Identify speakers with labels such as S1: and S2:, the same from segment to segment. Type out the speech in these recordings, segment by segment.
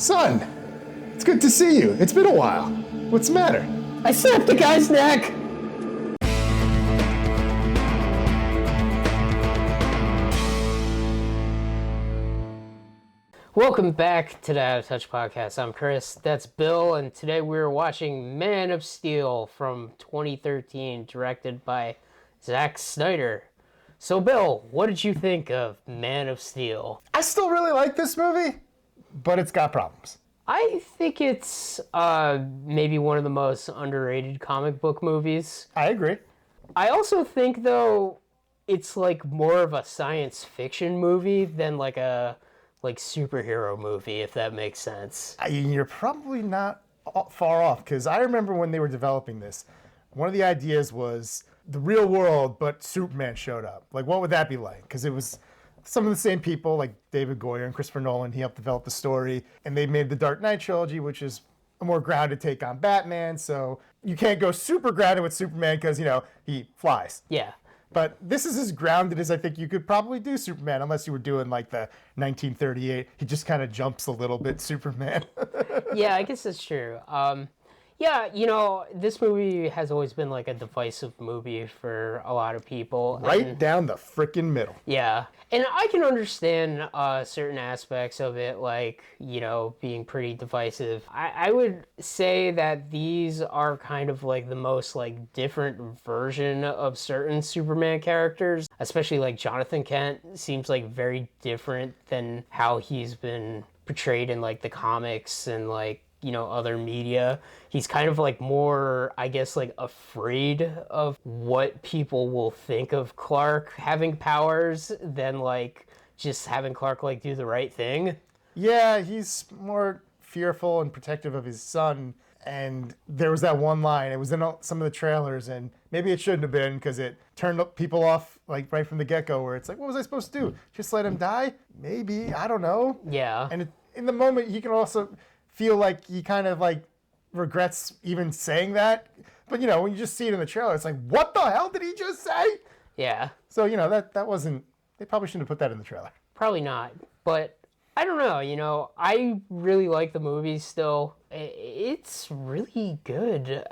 S1: Son, it's good to see you. It's been a while. What's the matter?
S2: I snapped the guy's neck! Welcome back to the Out of Touch podcast. I'm Chris, that's Bill, and today we're watching Man of Steel from 2013, directed by Zack Snyder. So Bill, what did you think of Man of Steel?
S1: I still really like this movie, but it's got problems.
S2: I think it's maybe one of the most underrated comic book movies.
S1: I agree.
S2: I also think, though, it's like more of a science fiction movie than like a superhero movie, if that makes sense.
S1: You're probably not far off, because I remember when they were developing this, one of the ideas was the real world, but Superman showed up. Like, what would that be like? Because it was some of the same people, like David Goyer and Christopher Nolan. He helped develop the story, and they made the Dark Knight trilogy, which is a more grounded take on Batman. So you can't go super grounded with Superman because, he flies.
S2: Yeah.
S1: But this is as grounded as I think you could probably do Superman, unless you were doing like the 1938. He just kind of jumps a little bit, Superman.
S2: Yeah, I guess that's true. Yeah, this movie has always been like a divisive movie for a lot of people.
S1: Right down the frickin' middle.
S2: Yeah. And I can understand certain aspects of it, like, being pretty divisive. I would say that these are kind of like the most like different version of certain Superman characters, especially like Jonathan Kent seems like very different than how he's been portrayed in like the comics and like, other media. He's kind of like more, I guess, like afraid of what people will think of Clark having powers than like just having Clark like do the right thing.
S1: Yeah, he's more fearful and protective of his son. And there was that one line, it was in some of the trailers, and maybe it shouldn't have been because it turned people off like right from the get-go, where it's like, what was I supposed to do? Just let him die? Maybe, I don't know.
S2: Yeah.
S1: And in the moment, he can also feel like he kind of like regrets even saying that. But when you just see it in the trailer, it's like, what the hell did he just say?
S2: Yeah.
S1: So, that wasn't, they probably shouldn't have put that in the trailer.
S2: Probably not. But I don't know, I really like the movie still. It's really good.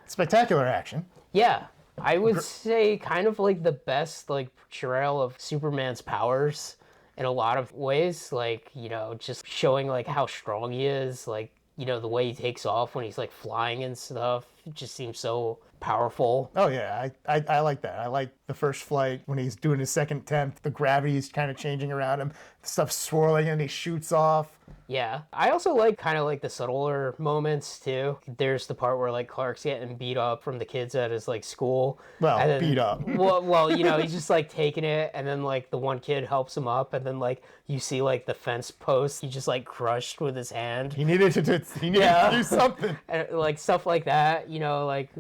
S1: Spectacular action.
S2: Yeah. I would say kind of like the best like portrayal of Superman's powers in a lot of ways, like, just showing like how strong he is, like, the way he takes off when he's like flying and stuff, it just seems so powerful.
S1: Oh yeah, I like that. I like the first flight when he's doing his second attempt, the gravity's kind of changing around him, the stuff's swirling and he shoots off.
S2: Yeah. I also like kind of like the subtler moments too. There's the part where like Clark's getting beat up from the kids at his like school.
S1: Well,
S2: and then,
S1: beat up.
S2: well, he's just like taking it, and then like the one kid helps him up, and then like you see like the fence post he just like crushed with his hand.
S1: He needed to do something.
S2: And, like stuff like that, like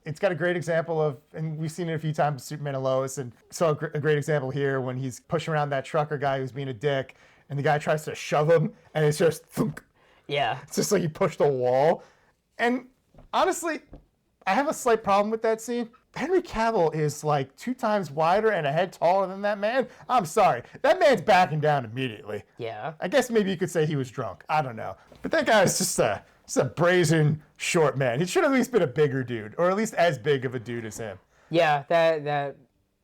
S1: it's got a great example of, and we've seen it a few times, Superman and Lois, and saw a great example here when he's pushing around that trucker guy who's being a dick, and the guy tries to shove him, and it's just thunk.
S2: Yeah.
S1: It's just like he pushed a wall. And honestly, I have a slight problem with that scene. Henry Cavill is like 2 times wider and a head taller than that man. I'm sorry. That man's backing down immediately.
S2: Yeah.
S1: I guess maybe you could say he was drunk. I don't know. But that guy is just a brazen short man. He should have at least been a bigger dude, or at least as big of a dude as him.
S2: Yeah, that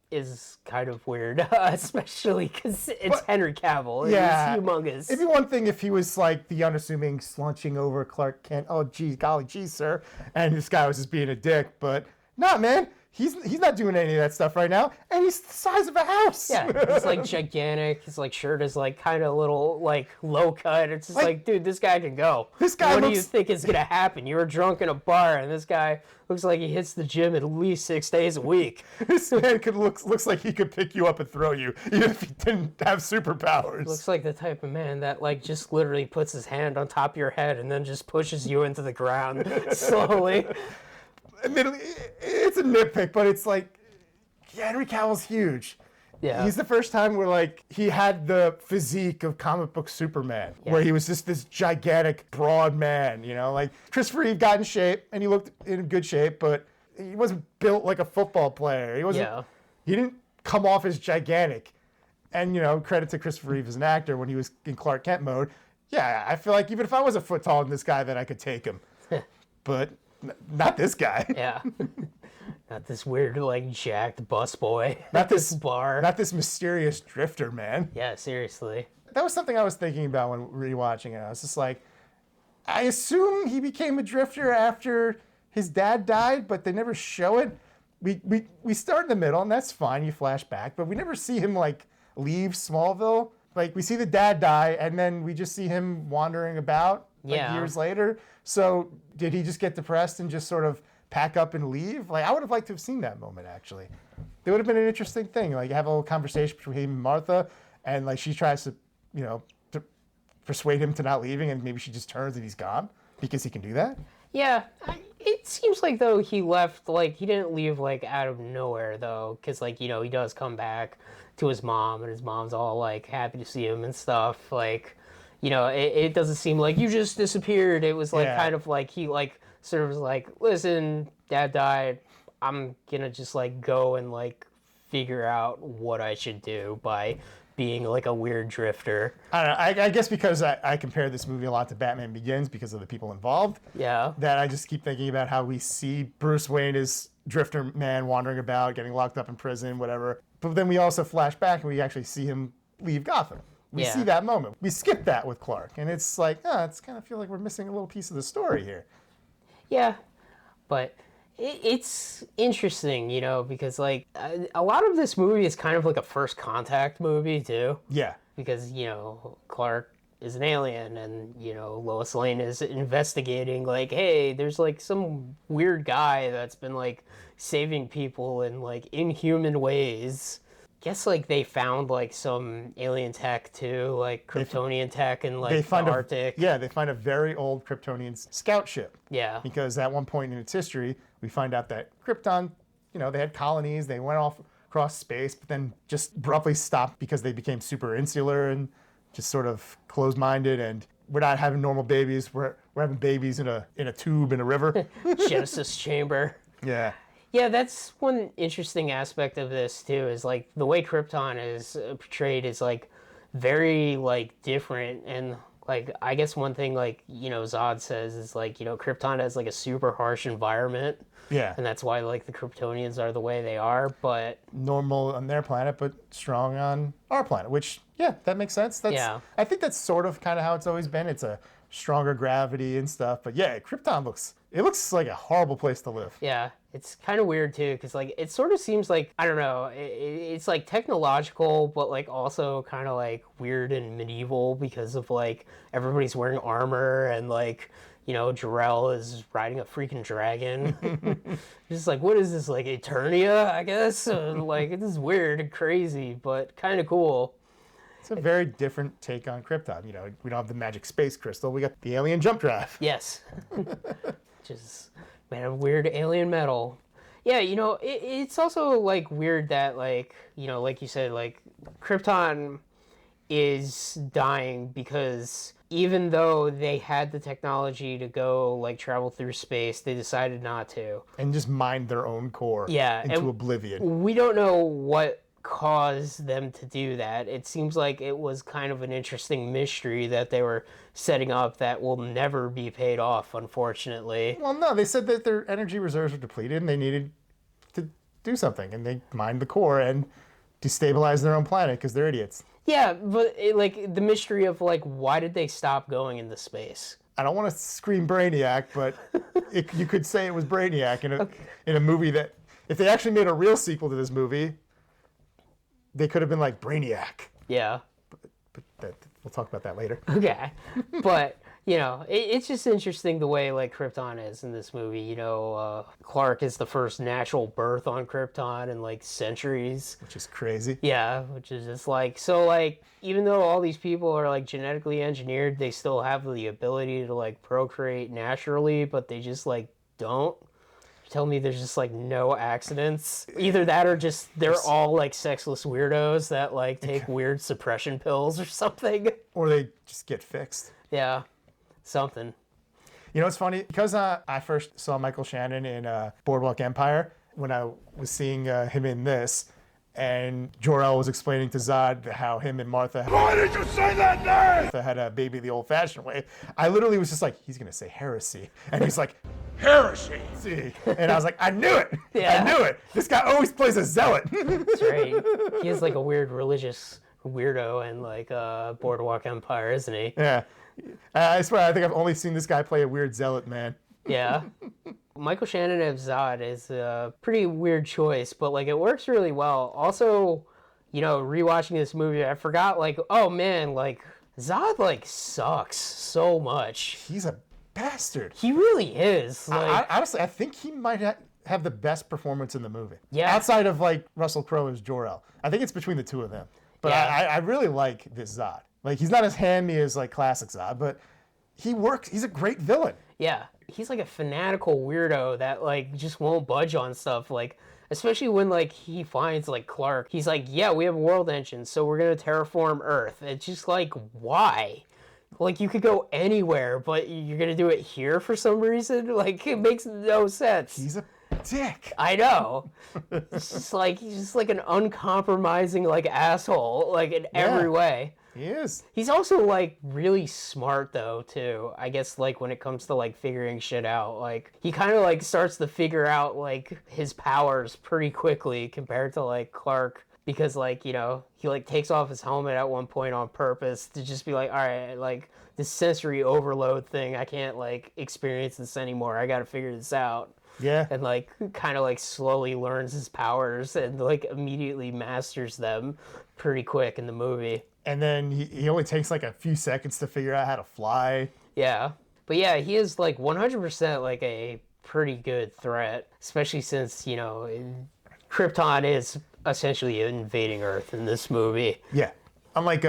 S2: is kind of weird, especially because it's Henry Cavill.
S1: Yeah.
S2: He's humongous.
S1: It'd be one thing if he was like the unassuming slunching over Clark Kent. Oh, geez, golly, geez, sir. And this guy was just being a dick. But nah, man, he's not doing any of that stuff right now. And he's the size of a house.
S2: Yeah, he's like gigantic. His like shirt is like kind of little like low cut. It's just like, dude, this guy can go.
S1: This guy
S2: What do you think is gonna happen? You were drunk in a bar, and this guy looks like he hits the gym at least 6 days a week.
S1: This man looks like he could pick you up and throw you, even if he didn't have superpowers.
S2: Looks like the type of man that like just literally puts his hand on top of your head and then just pushes you into the ground slowly.
S1: Admittedly, it's a nitpick, but it's like, Henry Cavill's huge.
S2: Yeah.
S1: He's the first time where like he had the physique of comic book Superman, where he was just this gigantic, broad man, like Christopher Reeve got in shape and he looked in good shape, but he wasn't built like a football player. He didn't come off as gigantic. And, credit to Christopher Reeve as an actor when he was in Clark Kent mode. Yeah, I feel like even if I was a foot taller than this guy, then I could take him. But not this guy.
S2: Yeah. Not this weird, like, jacked busboy
S1: Not
S2: at
S1: this
S2: bar.
S1: Not this mysterious drifter, man.
S2: Yeah, seriously.
S1: That was something I was thinking about when rewatching it. I was just like, I assume he became a drifter after his dad died, but they never show it. We start in the middle, and that's fine. You flash back, but we never see him like leave Smallville. Like we see the dad die, and then we just see him wandering about like years later. So did he just get depressed and just sort of pack up and leave? Like I would have liked to have seen that moment actually. It would have been an interesting thing. Like have a little conversation between him and Martha, and like she tries to, to persuade him to not leaving, and maybe she just turns and he's gone because he can do that.
S2: Yeah, it seems like though he left, like he didn't leave like out of nowhere though, because like he does come back to his mom, and his mom's all like happy to see him and stuff. Like, it doesn't seem like you just disappeared. It was like kind of like he like sort of was like, listen, dad died. I'm gonna just like go and like figure out what I should do by being like a weird drifter.
S1: I don't know. I guess because I compare this movie a lot to Batman Begins because of the people involved.
S2: Yeah.
S1: That I just keep thinking about how we see Bruce Wayne as drifter man wandering about, getting locked up in prison, whatever. But then we also flash back and we actually see him leave Gotham. We see that moment. We skip that with Clark. And it's like, it's kind of feel like we're missing a little piece of the story here.
S2: Yeah. But it's interesting, because like a lot of this movie is kind of like a first contact movie too.
S1: Yeah.
S2: Because, Clark is an alien and, Lois Lane is investigating like, hey, there's like some weird guy that's been like saving people in like inhuman ways. Guess like they found like some alien tech too, like Kryptonian tech and like the Arctic.
S1: They find a very old Kryptonian scout ship.
S2: Yeah.
S1: Because at one point in its history, we find out that Krypton, they had colonies, they went off across space, but then just abruptly stopped because they became super insular and just sort of closed-minded, and we're not having normal babies. We're having babies in a tube in a river.
S2: Genesis chamber.
S1: Yeah.
S2: Yeah, that's one interesting aspect of this too, is like the way Krypton is portrayed is like very like different, and like I guess one thing like Zod says is like Krypton has like a super harsh environment.
S1: Yeah.
S2: And that's why like the Kryptonians are the way they are, but
S1: normal on their planet, but strong on our planet, which that makes sense. I think that's sort of kind of how it's always been. It's a stronger gravity and stuff, but Krypton looks like a horrible place to live.
S2: Yeah, it's kind of weird too, because like it sort of seems like, I don't know, it's like technological, but like also kind of like weird and medieval because of like everybody's wearing armor and like Jor-El is riding a freaking dragon. Just like, what is this, like Eternia, I guess? Like, it is weird and crazy, but kind of cool.
S1: It's a very different take on Krypton. We don't have the magic space crystal. We got the alien jump drive.
S2: Yes. Just made of weird alien metal. Yeah, it's also like weird that like, like you said, like Krypton is dying because even though they had the technology to go like travel through space, they decided not to.
S1: And just mine their own core into oblivion.
S2: We don't know what caused them to do that. It seems like it was kind of an interesting mystery that they were setting up that will never be paid off, unfortunately.
S1: Well, no, they said that their energy reserves were depleted and they needed to do something, and they mined the core and destabilized their own planet because they're idiots.
S2: Yeah, but like the mystery of like, why did they stop going into space?
S1: I don't want to scream Brainiac, but you could say it was Brainiac in a movie that, if they actually made a real sequel to this movie, they could have been like Brainiac.
S2: Yeah.
S1: But we'll talk about that later.
S2: Okay. But, it's just interesting the way, like, Krypton is in this movie. Clark is the first natural birth on Krypton in, like, centuries.
S1: Which is crazy.
S2: Yeah, which is just, like... So, like, even though all these people are, like, genetically engineered, they still have the ability to, like, procreate naturally, but they just, like, don't. Tell me there's just like no accidents. Either that or just they're all like sexless weirdos that like take weird suppression pills or something.
S1: Or they just get fixed.
S2: Yeah, something.
S1: It's funny because I first saw Michael Shannon in Boardwalk Empire when I was seeing him in this, And Jor-El was explaining to Zod how him and Martha
S3: Why did you say that name?
S1: had a baby the old-fashioned way. I literally was just like, he's gonna say heresy, and he's like,
S3: Heresy.
S1: see, and I was like, I knew it.
S2: Yeah.
S1: I knew it. This guy always plays a zealot.
S2: That's right. He is like a weird religious weirdo in like Boardwalk Empire, isn't he?
S1: Yeah. I swear, I think I've only seen this guy play a weird zealot, man.
S2: Yeah. Michael Shannon as Zod is a pretty weird choice, but like it works really well. Also, you know, rewatching this movie, I forgot like, oh man, like Zod like sucks so much.
S1: He's a bastard.
S2: He really is. Like,
S1: Honestly, I think he might have the best performance in the movie.
S2: Yeah.
S1: Outside of like Russell Crowe as Jor-El. I think it's between the two of them. But
S2: Yeah.
S1: I really like this Zod. Like, he's not as hammy as like classic Zod, but he works. He's a great villain.
S2: yeah, he's like a fanatical weirdo that like just won't budge on stuff. Like, especially when like he finds like Clark, he's like, yeah, we have a world engine, so we're gonna terraform Earth. It's just like, why? Like, you could go anywhere, but you're gonna do it here for some reason? Like, it makes no sense.
S1: He's a dick.
S2: I know. It's just like, he's just like an uncompromising like asshole, like in every way.
S1: He is.
S2: He's also like really smart though too. I guess like when it comes to like figuring shit out, like he kind of like starts to figure out like his powers pretty quickly compared to like Clark, because like, you know, he like takes off his helmet at one point on purpose to just be like, all right, like this sensory overload thing, I can't like experience this anymore. I got to figure this out.
S1: Yeah.
S2: And like kind of like slowly learns his powers and like immediately masters them pretty quick in the movie.
S1: And then he only takes like a few seconds to figure out how to fly.
S2: Yeah. But yeah, he is like 100% like a pretty good threat, especially since, you know, Krypton is essentially invading Earth in this movie.
S1: Yeah. Unlike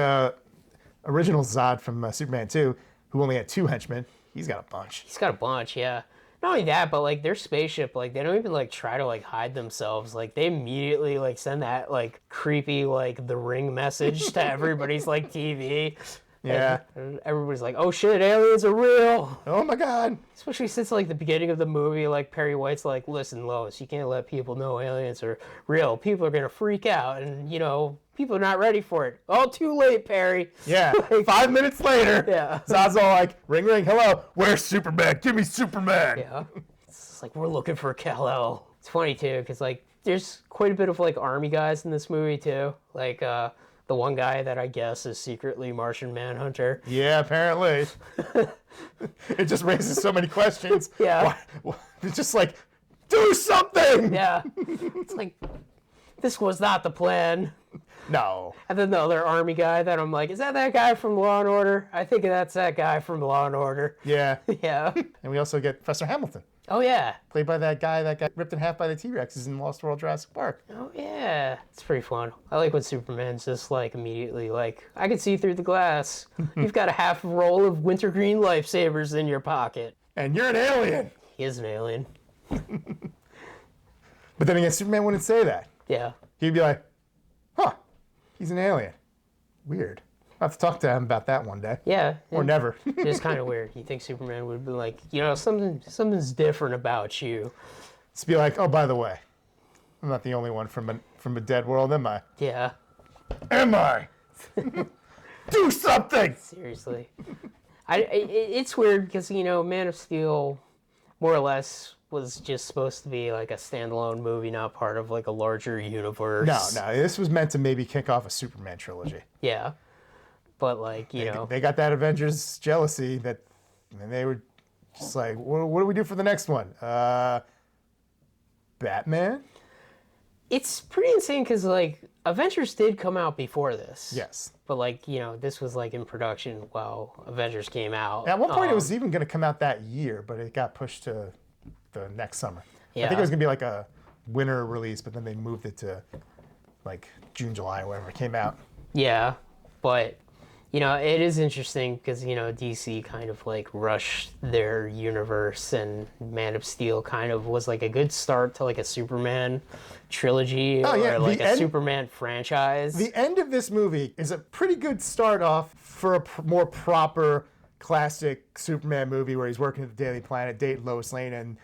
S1: original Zod from Superman 2, who only had 2 henchmen, he's got a bunch.
S2: He's got a bunch, yeah. Not only that, but like their spaceship, like they don't even like try to like hide themselves. Like they immediately like send that like creepy like The Ring message to everybody's like TV.
S1: Yeah.
S2: And everybody's like, oh shit, aliens are real.
S1: Oh my God.
S2: Especially since like the beginning of the movie, like Perry White's like, listen, Lois, you can't let people know aliens are real. People are gonna freak out, and you know, people are not ready for it. Oh, too late, Perry.
S1: Yeah. 5 minutes later,
S2: Yeah.
S1: Zod's all like, ring, ring, hello. Where's Superman? Give me Superman.
S2: Yeah. It's like, we're looking for Kal-El. It's funny too, because like there's quite a bit of like army guys in this movie too. Like the one guy that I guess is secretly Martian Manhunter.
S1: Yeah, apparently. It just raises so many questions.
S2: Yeah.
S1: It's just like, do something.
S2: Yeah. It's like, this was not the plan.
S1: No.
S2: And then the other army guy that I'm like, is that guy from Law and Order? I think that's that guy from Law and Order.
S1: Yeah.
S2: Yeah.
S1: And we also get Professor Hamilton,
S2: Oh yeah.
S1: played by that guy that got ripped in half by the T-Rexes in Lost World Jurassic Park.
S2: Oh yeah. It's pretty fun. I like when Superman's just like immediately like, I can see through the glass. You've got a half roll of wintergreen lifesavers in your pocket.
S1: And you're an alien.
S2: He is an alien.
S1: But then again, Superman wouldn't say that.
S2: Yeah.
S1: He'd be like, huh, he's an alien. Weird. I'll have to talk to him about that one day.
S2: Yeah.
S1: Or never.
S2: It's kind of weird. You think Superman would be like, you know, something's different about you.
S1: Just be like, oh, by the way, I'm not the only one from a dead world, am I?
S2: Yeah.
S1: Am I? Do something!
S2: Seriously. It's weird because, you know, Man of Steel, more or less, was just supposed to be like a standalone movie, not part of like a larger universe.
S1: No, this was meant to maybe kick off a Superman trilogy.
S2: Yeah. But like, you know.
S1: They got that Avengers jealousy that, and they were just like, what do we do for the next one? Batman?
S2: It's pretty insane because like Avengers did come out before this.
S1: Yes.
S2: But like, you know, this was like in production while Avengers came out.
S1: At one point, it was even going to come out that year, but it got pushed to the next summer. I think it
S2: Yeah.
S1: was going to be like a winter release, but then they moved it to like June, July, or whenever it came out.
S2: Yeah, but you know, it is interesting because, you know, DC kind of like rushed their universe, and Man of Steel kind of was like a good start to like a Superman trilogy or like a Superman franchise.
S1: The end of this movie is a pretty good start off for a more proper classic Superman movie where he's working at the Daily Planet, dating Lois Lane, and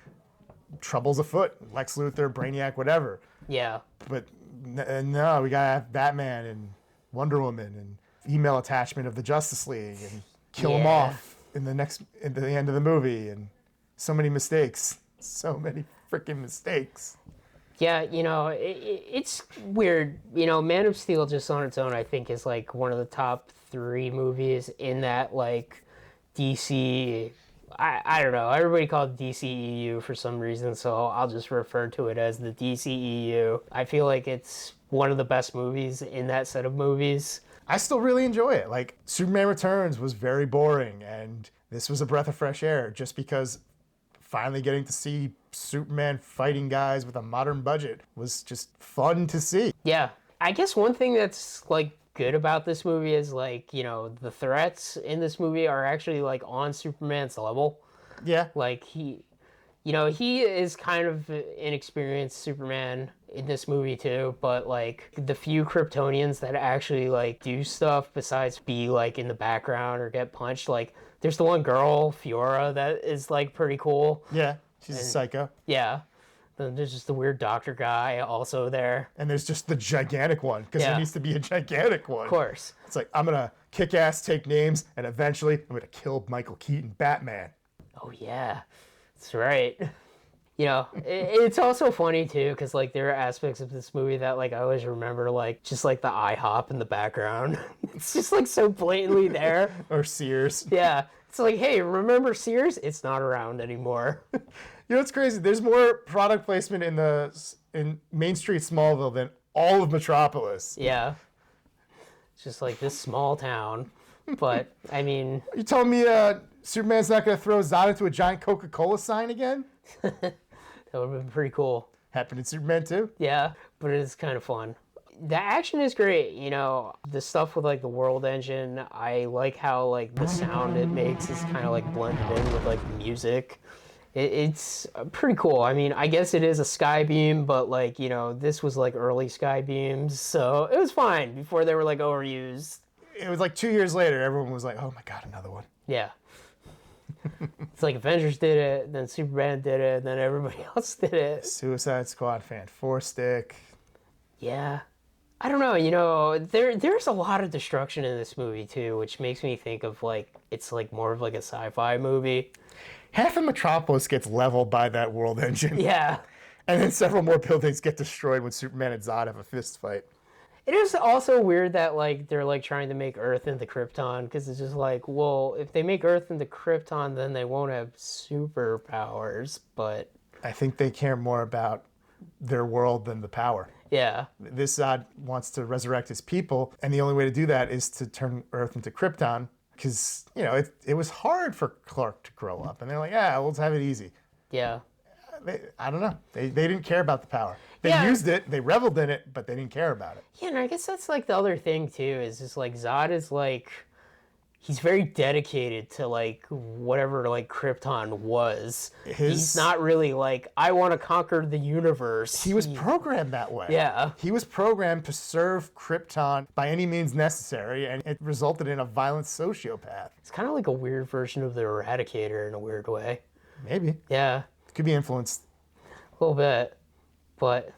S1: trouble's afoot. Lex Luthor, Brainiac, whatever.
S2: Yeah.
S1: But no, we gotta have Batman and Wonder Woman and female attachment of the Justice League and kill them
S2: Yeah.
S1: off in the end of the movie, and so many mistakes, so many freaking mistakes.
S2: Yeah, it's weird. Man of Steel just on its own, I think, is like one of the top 3 movies in that like DC. I don't know. Everybody called it DCEU for some reason, so I'll just refer to it as the DCEU. I feel like it's one of the best movies in that set of movies.
S1: I still really enjoy it. Like, Superman Returns was very boring, and this was a breath of fresh air just because finally getting to see Superman fighting guys with a modern budget was just fun to see.
S2: Yeah. I guess one thing that's like good about this movie is like, the threats in this movie are actually like on Superman's level.
S1: Yeah.
S2: Like he is kind of inexperienced Superman in this movie too, but like the few Kryptonians that actually like do stuff besides be like in the background or get punched, like there's the one girl, Fiora, that is like pretty cool.
S1: Yeah. She's a psycho.
S2: Yeah. Then there's just the weird doctor guy also there.
S1: And there's just the gigantic one, because
S2: Yeah.
S1: there needs to be a gigantic one.
S2: Of course.
S1: It's like, I'm going to kick ass, take names, and eventually I'm going to kill Michael Keaton, Batman.
S2: Oh yeah. That's right. It's also funny too, because like there are aspects of this movie that like I always remember, like just like the IHOP in the background. It's just like so blatantly there.
S1: Or Sears.
S2: Yeah. It's like, hey, remember Sears? It's not around anymore.
S1: You know what's crazy? There's more product placement in Main Street Smallville than all of Metropolis.
S2: Yeah. It's just like this small town. But I mean,
S1: You told me Superman's not going to throw Zod into a giant Coca-Cola sign again?
S2: that would have been pretty cool.
S1: Happened in Superman 2.
S2: Yeah, but it's kind of fun. The action is great, the stuff with like the world engine. I like how like the sound it makes is kind of like blended in with like the music. It's pretty cool. I mean, I guess it is a Skybeam, but like, this was like early Skybeams, so it was fine before they were like overused.
S1: It was like 2 years later, everyone was like, oh my God, another one.
S2: Yeah. It's like Avengers did it, then Superman did it, then everybody else did it.
S1: Suicide Squad fan 4-stick.
S2: Yeah. I don't know, there's a lot of destruction in this movie too, which makes me think of like, it's like more of like a sci-fi movie.
S1: Half of Metropolis gets leveled by that world engine.
S2: Yeah.
S1: And then several more buildings get destroyed when Superman and Zod have a fist fight.
S2: It is also weird that like they're like trying to make Earth into Krypton, because it's just like, well, if they make Earth into Krypton, then they won't have superpowers. But
S1: I think they care more about their world than the power.
S2: yeah,
S1: This Zod wants to resurrect his people, and the only way to do that is to turn Earth into Krypton, because, it was hard for Clark to grow up. And they're like, yeah, let's have it easy.
S2: yeah,
S1: I don't know. They didn't care about the power. They
S2: Yeah.
S1: used it, they reveled in it, but they didn't care about it.
S2: yeah. And I guess that's like the other thing too, is just like Zod is like, he's very dedicated to like whatever like Krypton was. He's not really like, I want to conquer the universe.
S1: He was programmed that way.
S2: Yeah.
S1: He was programmed to serve Krypton by any means necessary, and it resulted in a violent sociopath.
S2: It's kind of like a weird version of the Eradicator in a weird way.
S1: Maybe.
S2: Yeah.
S1: Could be influenced.
S2: A little bit, but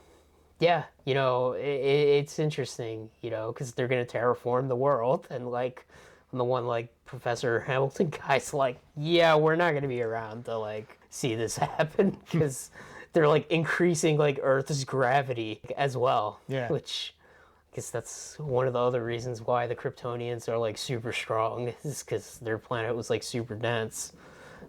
S2: yeah, it's interesting, because they're gonna terraform the world, and like, the one like Professor Hamilton guy's like, yeah, we're not gonna be around to like see this happen, because they're like increasing like Earth's gravity as well.
S1: Yeah.
S2: Which I guess that's one of the other reasons why the Kryptonians are like super strong, is because their planet was like super dense.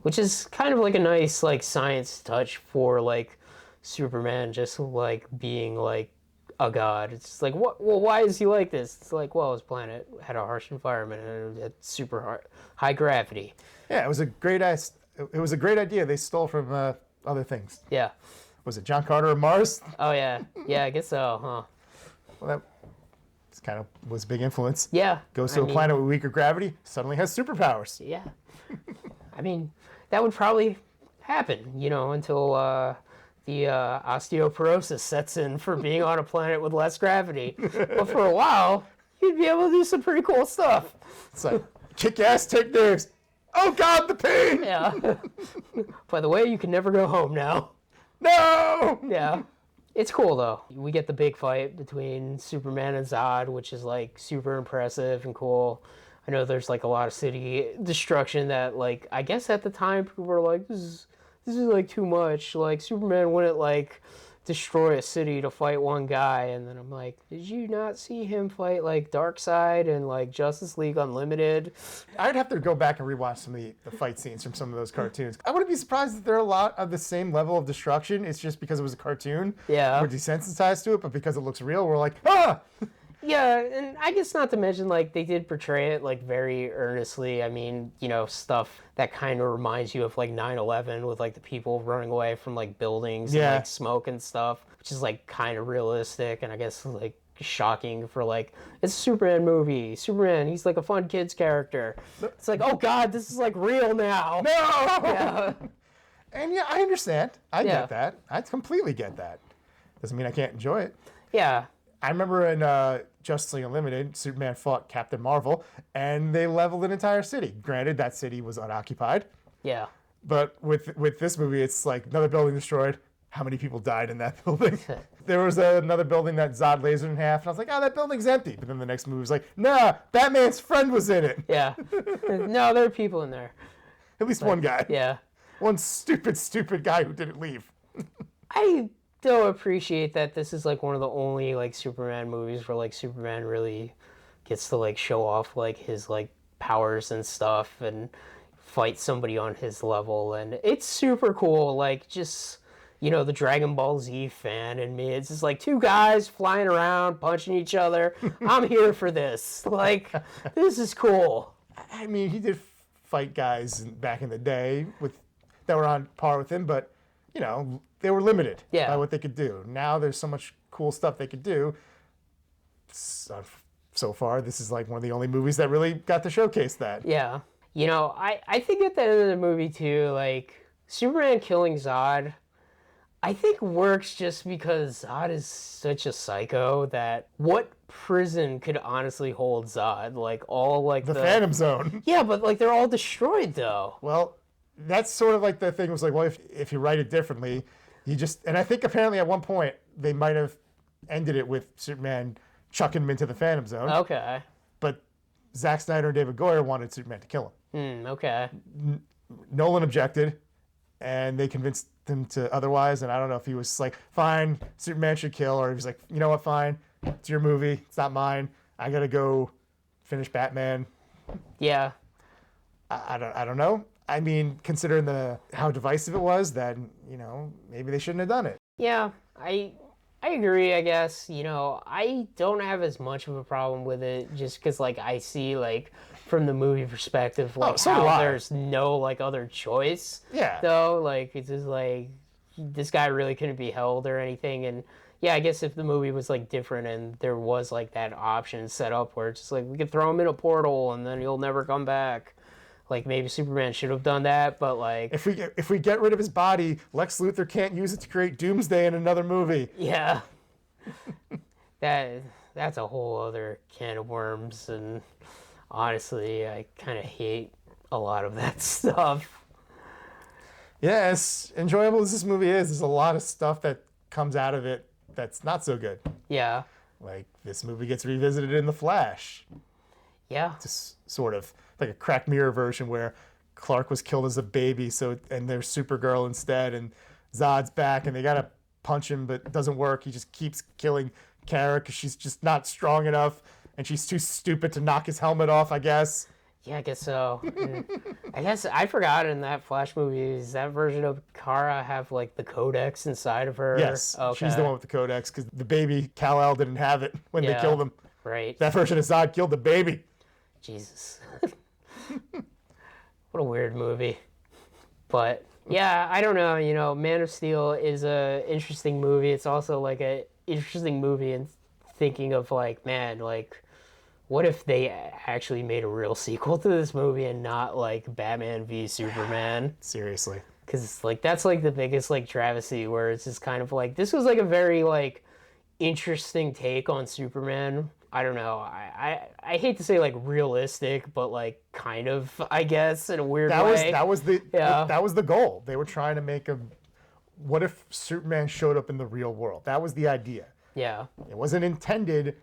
S2: Which is kind of like a nice like science touch for like Superman just like being like a god. It's just like, what? Well, why is he like this? It's like, well, his planet had a harsh environment and it had super high gravity.
S1: Yeah, it was a great idea they stole from other things.
S2: Yeah.
S1: Was it John Carter of Mars?
S2: Oh yeah. Yeah, I guess so, huh?
S1: Well, that kind of was a big influence.
S2: Yeah.
S1: Goes to a planet with weaker gravity, suddenly has superpowers.
S2: Yeah. I mean, that would probably happen, until the osteoporosis sets in for being on a planet with less gravity. But for a while, you'd be able to do some pretty cool stuff.
S1: It's like, kick ass, take names. Oh God, the pain!
S2: Yeah. By the way, you can never go home now.
S1: No!
S2: Yeah. It's cool though. We get the big fight between Superman and Zod, which is like super impressive and cool. I know there's like a lot of city destruction that like I guess at the time people were like this is like too much. Like Superman wouldn't like destroy a city to fight one guy, and then I'm like, did you not see him fight like Darkseid and like Justice League Unlimited?
S1: I'd have to go back and rewatch some of the fight scenes from some of those cartoons. I wouldn't be surprised if there are a lot of the same level of destruction. It's just because it was a cartoon.
S2: Yeah.
S1: We're desensitized to it, but because it looks real, we're like, ah!
S2: Yeah, and I guess not to mention, like, they did portray it, like, very earnestly. I mean, you know, stuff that kind of reminds you of, like, 9/11 with, like, the people running away from, like, buildings and, like, smoke and stuff, which is, like, kind of realistic and I guess, like, shocking for, like, it's a Superman movie. Superman, he's, like, a fun kid's character. It's like, oh, God, this is, like, real now.
S1: No!
S2: Yeah.
S1: And, yeah, I understand. I get that. I completely get that. Doesn't mean I can't enjoy it.
S2: Yeah.
S1: I remember in Justice League Unlimited, Superman fought Captain Marvel, and they leveled an entire city. Granted, that city was unoccupied.
S2: Yeah.
S1: But with this movie, it's like another building destroyed. How many people died in that building? There was another building that Zod lasered in half, and I was like, oh, that building's empty. But then the next movie was like, nah, Batman's friend was in it.
S2: Yeah. No, there are people in there.
S1: At least one guy.
S2: Yeah.
S1: One stupid guy who didn't leave.
S2: I don't appreciate that this is like one of the only like Superman movies where like Superman really gets to like show off like his like powers and stuff and fight somebody on his level, and it's super cool. Like, just, you know, the Dragon Ball Z fan in me, it's just like two guys flying around punching each other. I'm here for this. Like, this is cool.
S1: I mean, he did fight guys back in the day that were on par with him, but you know, they were limited by what they could do. Now there's so much cool stuff they could do. So far, this is like one of the only movies that really got to showcase that.
S2: Yeah. You know, I think at the end of the movie too, like, Superman killing Zod, I think works just because Zod is such a psycho that what prison could honestly hold Zod? Like, all like
S1: the Phantom Zone.
S2: Yeah, but like they're all destroyed though.
S1: Well, that's sort of like the thing was like, well, if you write it differently, and I think apparently at one point they might have ended it with Superman chucking him into the Phantom Zone.
S2: Okay.
S1: But Zack Snyder and David Goyer wanted Superman to kill
S2: him. Okay.
S1: Nolan objected, and they convinced him to otherwise, and I don't know if he was like, fine, Superman should kill, or he was like, you know what, fine, it's your movie, it's not mine, I gotta go finish Batman.
S2: Yeah.
S1: I don't know. I mean, considering how divisive it was, then, you know, maybe they shouldn't have done it.
S2: Yeah, I agree, I guess. You know, I don't have as much of a problem with it just because, like, I see, like, from the movie perspective, like, how there's no, like, other choice.
S1: Yeah.
S2: Though, like, it's just, like, this guy really couldn't be held or anything. And, yeah, I guess if the movie was, like, different and there was, like, that option set up where it's just, like, we could throw him in a portal and then he'll never come back. Like, maybe Superman should have done that, but, like...
S1: If we get rid of his body, Lex Luthor can't use it to create Doomsday in another movie.
S2: Yeah. That's a whole other can of worms, and honestly, I kind of hate a lot of that stuff.
S1: Yeah, as enjoyable as this movie is, there's a lot of stuff that comes out of it that's not so good.
S2: Yeah.
S1: Like, this movie gets revisited in The Flash.
S2: Yeah.
S1: Just sort of like a cracked mirror version where Clark was killed as a baby, and there's Supergirl instead, and Zod's back, and they gotta punch him, but it doesn't work. He just keeps killing Kara because she's just not strong enough, and she's too stupid to knock his helmet off, I guess.
S2: Yeah, I guess so. I guess I forgot in that Flash movie, does that version of Kara have, like, the codex inside of her?
S1: Yes,
S2: okay.
S1: She's the one with the codex, because the baby, Kal-El, didn't have it when they killed him.
S2: Right.
S1: That version of Zod killed the baby.
S2: Jesus. What a weird movie. But, yeah, I don't know. You know, Man of Steel is a interesting movie. It's also, like, a interesting movie in thinking of, like, man, like, what if they actually made a real sequel to this movie and not, like, Batman v Superman?
S1: Seriously.
S2: Because, like, that's, like, the biggest, like, travesty where it's just kind of, like, this was, like, a very, like, interesting take on Superman. I don't know. I hate to say, like, realistic, but, like, kind of, I guess, in a weird way.
S1: That was the goal. They were trying to make what if Superman showed up in the real world? That was the idea.
S2: Yeah.
S1: It wasn't intended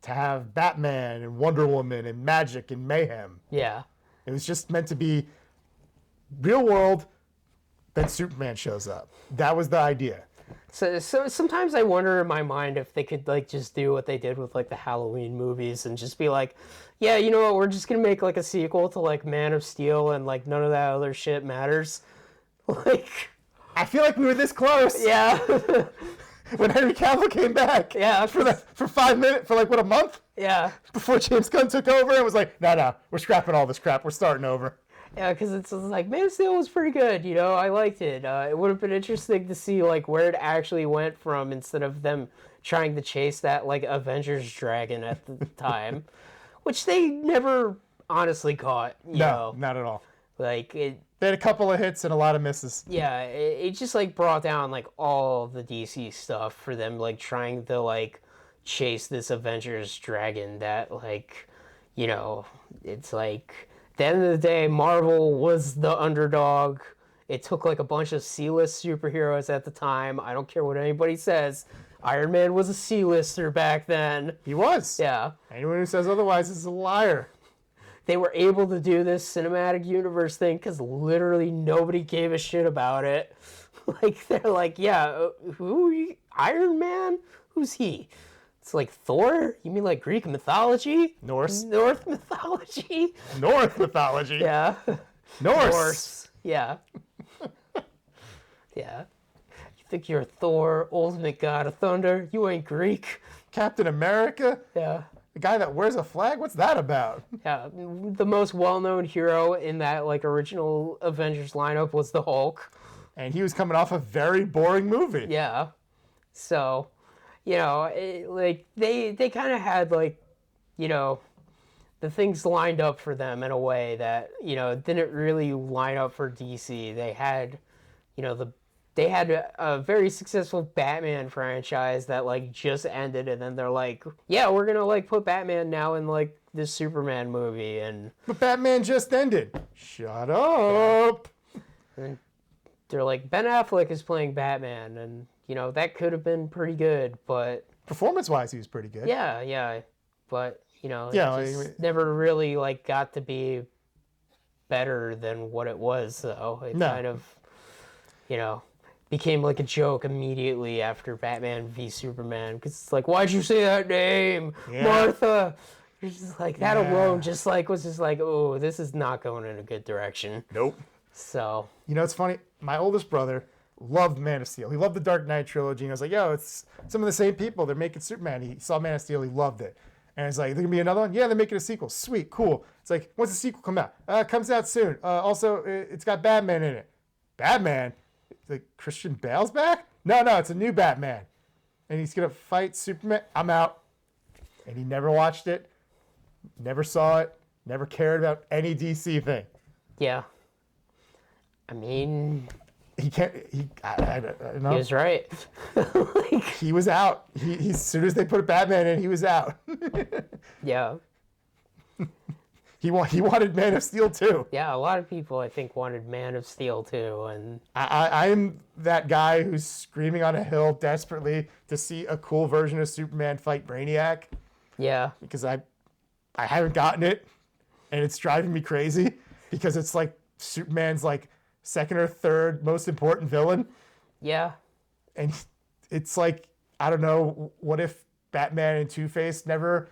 S1: to have Batman and Wonder Woman and magic and mayhem.
S2: Yeah.
S1: It was just meant to be real world, then Superman shows up. That was the idea.
S2: So sometimes I wonder in my mind if they could like just do what they did with like the Halloween movies and just be like, yeah, you know what, we're just gonna make like a sequel to like Man of Steel and like none of that other shit matters. Like,
S1: I feel like we were this close.
S2: yeah.
S1: When Henry Cavill came back.
S2: Yeah.
S1: For 5 minutes, for like what, a month?
S2: Yeah.
S1: Before James Gunn took over, it was like, no, we're scrapping all this crap. We're starting over.
S2: Yeah, because it's like Man of Steel was pretty good, you know. I liked it. It would have been interesting to see like where it actually went from instead of them trying to chase that like Avengers dragon at the time, which they never honestly caught. You know?
S1: Not at all.
S2: Like it.
S1: They had a couple of hits and a lot of misses.
S2: Yeah, it just like brought down like all the DC stuff for them like trying to like chase this Avengers dragon that like, you know, it's like. At the end of the day, Marvel was the underdog. It took like a bunch of C-list superheroes at the time. I don't care what anybody says. Iron Man was a C-lister back then.
S1: He was.
S2: Yeah.
S1: Anyone who says otherwise is a liar.
S2: They were able to do this cinematic universe thing because literally nobody gave a shit about it. Like, they're like, yeah, Iron Man? Who's he? It's like Thor? You mean like Greek mythology?
S1: Norse
S2: mythology?
S1: North mythology.
S2: Yeah.
S1: Norse.
S2: Yeah. Yeah. You think you're Thor, ultimate god of thunder? You ain't Greek.
S1: Captain America?
S2: Yeah.
S1: The guy that wears a flag? What's that about?
S2: Yeah. The most well-known hero in that like original Avengers lineup was the Hulk.
S1: And he was coming off a very boring movie.
S2: Yeah. So, you know, like they kind of had like, you know, the things lined up for them in a way that, you know, didn't really line up for DC. They had, you know, they had a very successful Batman franchise that like just ended, and then they're like, yeah, we're gonna like put Batman now in like this Superman movie, and
S1: But Batman just ended. Shut up.
S2: and they're like, Ben Affleck is playing Batman, and you know that could have been pretty good, but
S1: Performance-wise, he was pretty good.
S2: yeah, but you know, it
S1: Yeah,
S2: just never really like got to be better than what it was, though. It kind of, you know, became like a joke immediately after Batman v Superman, because it's like, why'd you say that name, Martha? It's just like that alone, just like was just like, oh, this is not going in a good direction.
S1: Nope.
S2: So
S1: You know, it's funny. My oldest brother loved Man of Steel. He loved the Dark Knight trilogy. And I was like, yo, it's some of the same people. They're making Superman. He saw Man of Steel. He loved it. And it's like, there going to be another one? Yeah, they're making a sequel. Sweet, cool. It's like, when's the sequel come out? It comes out soon. Also, it's got Batman in it. Batman? Like, Christian Bale's back? No, it's a new Batman. And he's going to fight Superman. I'm out. And he never watched it. Never saw it. Never cared about any DC thing.
S2: yeah, I mean,
S1: He can't. I don't know.
S2: he was right. Like,
S1: He was out. He as soon as they put Batman in, he was out.
S2: yeah.
S1: He wanted Man of Steel too.
S2: Yeah, a lot of people I think wanted Man of Steel too, and
S1: I'm that guy who's screaming on a hill desperately to see a cool version of Superman fight Brainiac,
S2: yeah,
S1: because I haven't gotten it, and it's driving me crazy because it's like Superman's like second or third most important villain,
S2: yeah,
S1: and it's like, I don't know, what if Batman and Two-Face never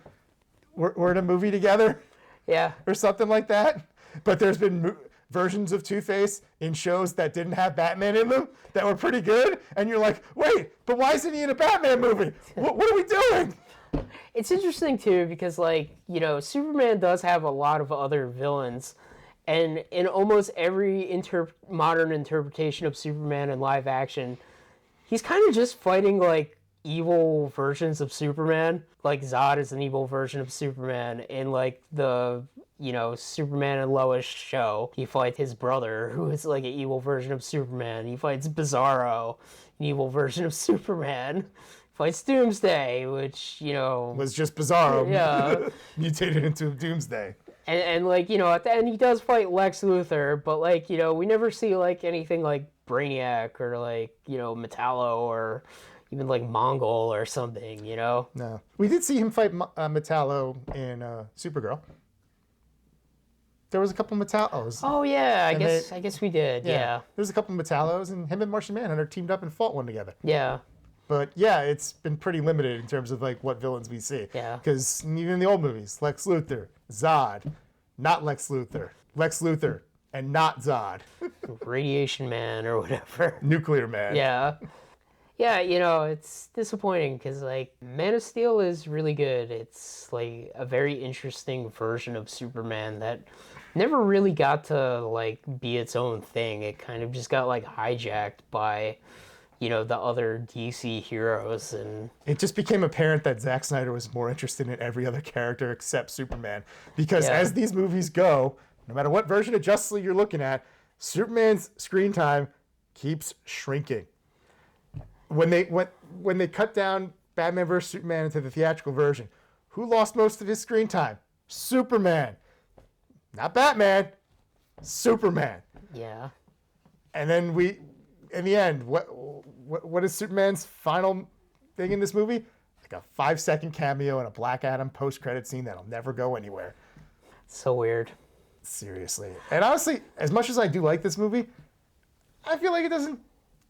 S1: were in a movie together?
S2: yeah,
S1: Or something like that. But there's been versions of Two-Face in shows that didn't have Batman in them that were pretty good. And you're like, wait, but why isn't he in a Batman movie? What are we doing?
S2: It's interesting too because, like, you know, Superman does have a lot of other villains, and in almost every modern interpretation of Superman in live action, he's kind of just fighting like evil versions of Superman. Like Zod is an evil version of Superman. In like the, you know, Superman and Lois show, he fights his brother, who is like an evil version of Superman. He fights Bizarro, an evil version of Superman. Fights Doomsday, which, you know,
S1: Was just Bizarro.
S2: Yeah.
S1: Mutated into Doomsday.
S2: and like, you know, at the end he does fight Lex Luthor, but like, you know, we never see like anything like Brainiac or like, Metallo or even like Mongol or something,
S1: No. We did see him fight Metallo in Supergirl. There was a couple Metallos.
S2: Oh yeah, I
S1: And
S2: guess we did. Yeah.
S1: There's a couple Metallos, and him and Martian Manhunter teamed up and fought one together.
S2: Yeah.
S1: But yeah, it's been pretty limited in terms of like what villains we see.
S2: Yeah.
S1: Because even in the old movies, Lex Luthor, Zod, not Lex Luthor, and not Zod,
S2: Radiation Man or whatever.
S1: Nuclear Man.
S2: Yeah. Yeah, it's disappointing because, like, Man of Steel is really good. It's, like, a very interesting version of Superman that never really got to, like, be its own thing. It kind of just got, like, hijacked by, the other DC heroes. And
S1: It just became apparent that Zack Snyder was more interested in every other character except Superman. Because as these movies go, no matter what version of Justice League you're looking at, Superman's screen time keeps shrinking. When they cut down Batman vs Superman into the theatrical version, who lost most of his screen time? Superman. Not Batman. Superman.
S2: yeah.
S1: And then in the end, what is Superman's final thing in this movie? Like a 5-second cameo in a Black Adam post-credit scene that'll never go anywhere.
S2: So weird.
S1: Seriously. And honestly, as much as I do like this movie, I feel like it doesn't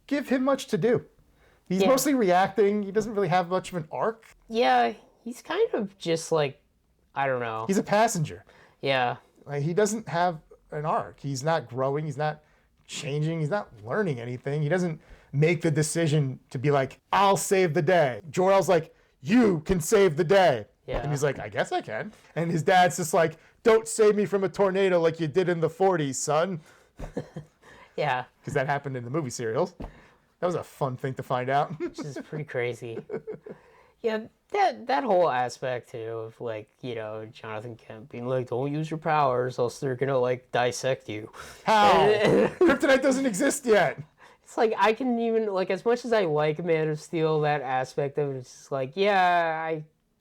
S1: give him much to do. He's mostly reacting. He doesn't really have much of an arc.
S2: Yeah, he's kind of just, like, I don't know.
S1: He's a passenger.
S2: Yeah.
S1: Like, he doesn't have an arc. He's not growing. He's not changing. He's not learning anything. He doesn't make the decision to be like, I'll save the day. Jor-El's like, you can save the day.
S2: Yeah.
S1: And he's like, I guess I can. And his dad's just like, don't save me from a tornado like you did in the 40s, son.
S2: Yeah.
S1: Because that happened in the movie serials. That was a fun thing to find out.
S2: Which is pretty crazy. Yeah, that whole aspect, too, of, like, Jonathan Kent being like, don't use your powers, else they're gonna, like, dissect you.
S1: How? Kryptonite doesn't exist yet.
S2: It's like, I can even, like, as much as I like Man of Steel, that aspect of it's just like, yeah,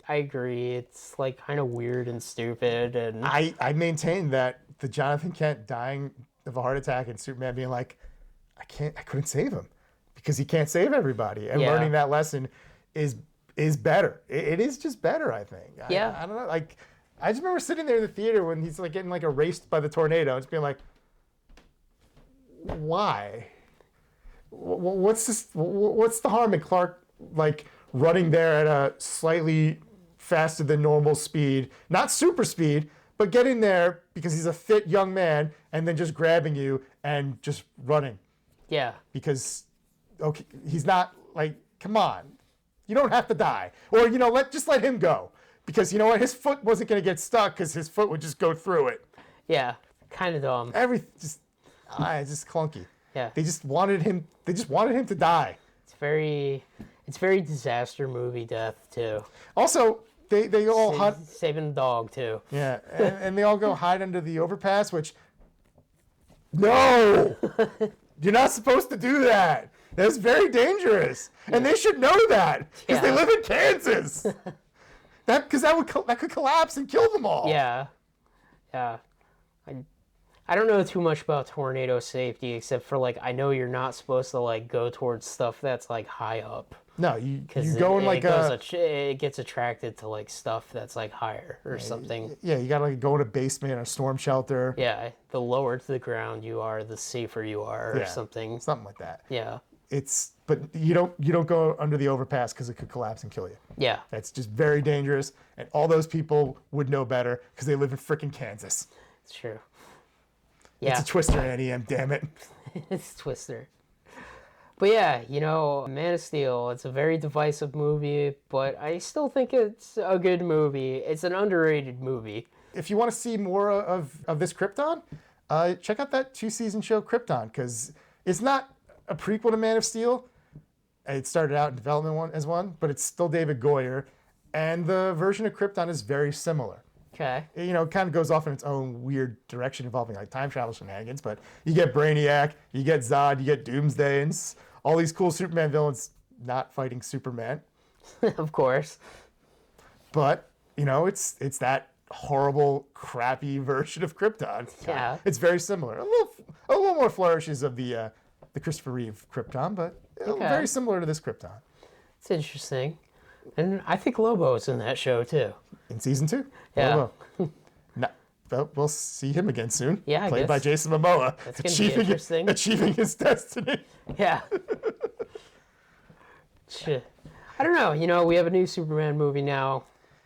S2: I agree. It's, like, kind of weird and stupid. And
S1: I maintain that the Jonathan Kent dying of a heart attack and Superman being like, I couldn't save him because he can't save everybody. And learning that lesson is better. It is just better, I think.
S2: Yeah.
S1: I don't know. Like, I just remember sitting there in the theater when he's like getting like erased by the tornado and just being like, why? What's this? What's the harm in Clark like running there at a slightly faster than normal speed, not super speed, but getting there because he's a fit young man and then just grabbing you and just running
S2: yeah.
S1: because okay, he's not like, come on, you don't have to die, or just let him go because you know what, his foot wasn't going to get stuck because his foot would just go through it.
S2: Yeah. Kind of dumb.
S1: Just clunky.
S2: Yeah.
S1: They just wanted him to die.
S2: It's very disaster movie death, too.
S1: Also, they all hide.
S2: Saving the dog, too.
S1: Yeah, and they all go hide under the overpass, which no, you're not supposed to do that. That's very dangerous, and they should know that because they live in Kansas. Because that could collapse and kill them all.
S2: Yeah. Yeah. I don't know too much about tornado safety except for like I know you're not supposed to like go towards stuff that's like high up.
S1: No, you go in like
S2: it gets attracted to like stuff that's like higher or something.
S1: Yeah, you gotta like go in a basement or a storm shelter.
S2: Yeah, the lower to the ground you are, the safer you are, or something.
S1: Something like that.
S2: Yeah.
S1: But you don't go under the overpass because it could collapse and kill you.
S2: Yeah.
S1: That's just very dangerous, and all those people would know better because they live in frickin' Kansas.
S2: It's true. Yeah.
S1: It's a Twister, Annie, damn it.
S2: It's Twister. But yeah, Man of Steel, it's a very divisive movie, but I still think it's a good movie. It's an underrated movie.
S1: If you want to see more of this Krypton, check out that 2-season show Krypton, because it's not a prequel to Man of Steel. It started out in development as one, but it's still David Goyer, and the version of Krypton is very similar.
S2: Okay.
S1: It kind of goes off in its own weird direction involving like time travel shenanigans, but you get Brainiac, you get Zod, you get Doomsday, and all these cool Superman villains not fighting Superman.
S2: Of course.
S1: But, it's that horrible, crappy version of Krypton.
S2: Yeah.
S1: It's very similar. A little more flourishes of the the Christopher Reeve Krypton, but
S2: Okay.
S1: very similar to this Krypton.
S2: It's interesting. And I think Lobo's in that show too.
S1: In season 2.
S2: Yeah.
S1: Lobo. No, well, we'll see him again soon.
S2: Yeah, I
S1: Played by
S2: guess.
S1: Jason Momoa.
S2: That's gonna be interesting.
S1: Achieving his destiny.
S2: Yeah. Shit. I don't know. You know, we have a new Superman movie now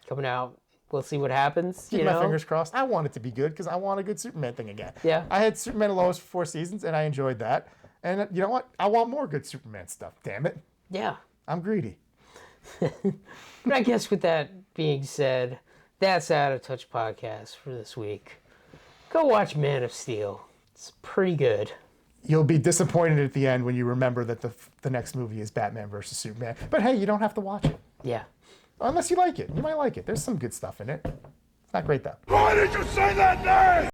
S2: coming out. We'll see what happens.
S1: Keep
S2: you
S1: my
S2: know?
S1: fingers crossed. I want it to be good because I want a good Superman thing again.
S2: Yeah.
S1: I had Superman and Lois for 4 seasons and I enjoyed that. And you know what? I want more good Superman stuff. Damn it.
S2: Yeah.
S1: I'm greedy.
S2: But I guess with that being said, that's Out of Touch podcast for this week. Go watch Man of Steel. It's pretty good.
S1: You'll be disappointed at the end when you remember that the next movie is Batman versus Superman. But hey, you don't have to watch it.
S2: Yeah.
S1: Unless you like it. You might like it. There's some good stuff in it. It's not great though.
S3: Why did you say that name?